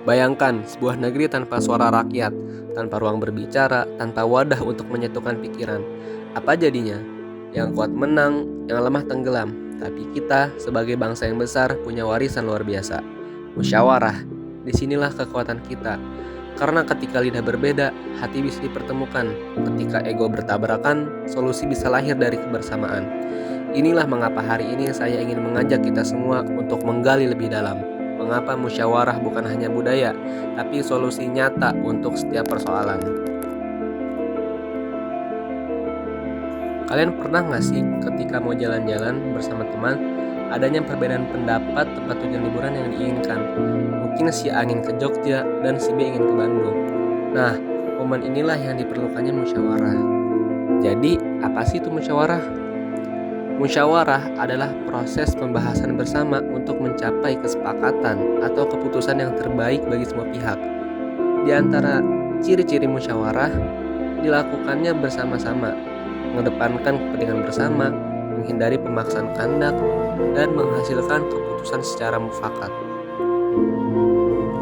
Bayangkan sebuah negeri tanpa suara rakyat, tanpa ruang berbicara, tanpa wadah untuk menyatukan pikiran. Apa jadinya? Yang kuat menang, yang lemah tenggelam. Tapi kita sebagai bangsa yang besar punya warisan luar biasa. Musyawarah, disinilah kekuatan kita. Karena ketika lidah berbeda, hati bisa dipertemukan. Ketika ego bertabrakan, solusi bisa lahir dari kebersamaan. Inilah mengapa hari ini saya ingin mengajak kita semua untuk menggali lebih dalam. Mengapa musyawarah bukan hanya budaya, tapi solusi nyata untuk setiap persoalan. Kalian pernah gak sih ketika mau jalan-jalan bersama teman, adanya perbedaan pendapat tempat tujuan liburan yang diinginkan? Mungkin si A ingin ke Jogja dan si B ingin ke Bandung. Nah, momen inilah yang diperlukannya musyawarah. Jadi, apa sih itu musyawarah? Musyawarah adalah proses pembahasan bersama untuk mencapai kesepakatan atau keputusan yang terbaik bagi semua pihak. Di antara ciri-ciri musyawarah, dilakukannya bersama-sama, mengedepankan kepentingan bersama, menghindari pemaksaan kehendak, dan menghasilkan keputusan secara mufakat.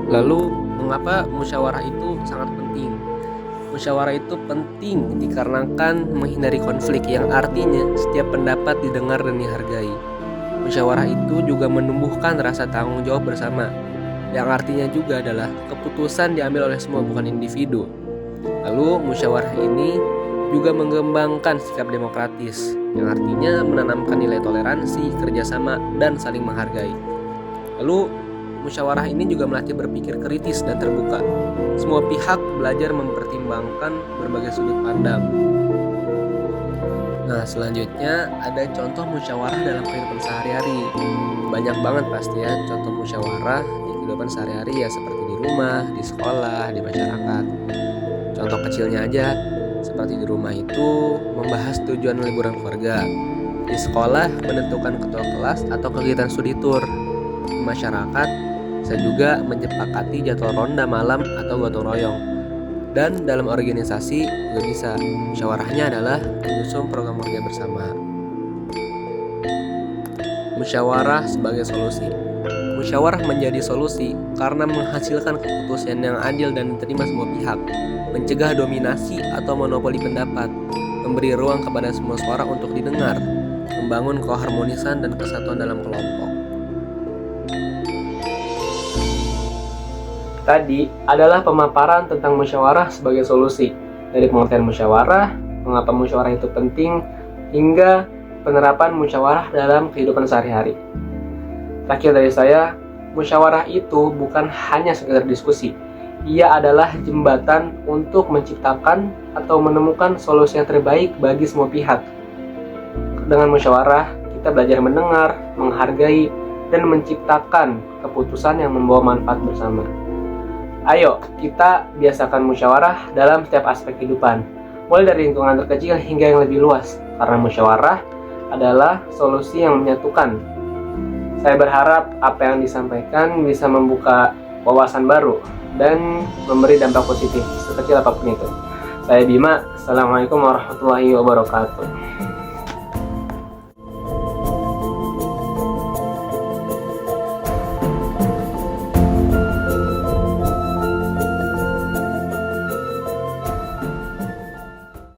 Lalu, mengapa musyawarah itu sangat penting? Musyawarah itu penting dikarenakan menghindari konflik, yang artinya setiap pendapat didengar dan dihargai. Musyawarah itu juga menumbuhkan rasa tanggung jawab bersama, yang artinya juga adalah keputusan diambil oleh semua, bukan individu. Lalu musyawarah ini juga mengembangkan sikap demokratis, yang artinya menanamkan nilai toleransi, kerjasama, dan saling menghargai. Lalu musyawarah ini juga melatih berpikir kritis dan terbuka. Semua pihak belajar mempertimbangkan berbagai sudut pandang. Nah, selanjutnya ada contoh musyawarah dalam kehidupan sehari-hari. Banyak banget pasti ya contoh musyawarah di kehidupan sehari-hari, ya seperti di rumah, di sekolah, di masyarakat. Contoh kecilnya aja, seperti di rumah itu membahas tujuan liburan keluarga. Di sekolah menentukan ketua kelas atau kegiatan studi tour. Di masyarakat bisa juga menyepakati jadwal ronda malam atau gotong royong. Dan dalam organisasi juga bisa. Musyawarahnya adalah menyusun program kerja bersama. Musyawarah sebagai solusi. Musyawarah menjadi solusi karena menghasilkan keputusan yang adil dan diterima semua pihak, mencegah dominasi atau monopoli pendapat, memberi ruang kepada semua suara untuk didengar, membangun keharmonisan dan kesatuan dalam kelompok. Tadi adalah pemaparan tentang musyawarah sebagai solusi, dari pengertian musyawarah, mengapa musyawarah itu penting, hingga penerapan musyawarah dalam kehidupan sehari-hari. Terakhir dari saya, musyawarah itu bukan hanya sekedar diskusi. Ia adalah jembatan untuk menciptakan atau menemukan solusi yang terbaik bagi semua pihak. Dengan musyawarah, kita belajar mendengar, menghargai, dan menciptakan keputusan yang membawa manfaat bersama. Ayo, kita biasakan musyawarah dalam setiap aspek kehidupan, mulai dari lingkungan terkecil hingga yang lebih luas, karena musyawarah adalah solusi yang menyatukan. Saya berharap apa yang disampaikan bisa membuka wawasan baru dan memberi dampak positif, sekecil apapun itu. Saya Bima, Assalamualaikum warahmatullahi wabarakatuh.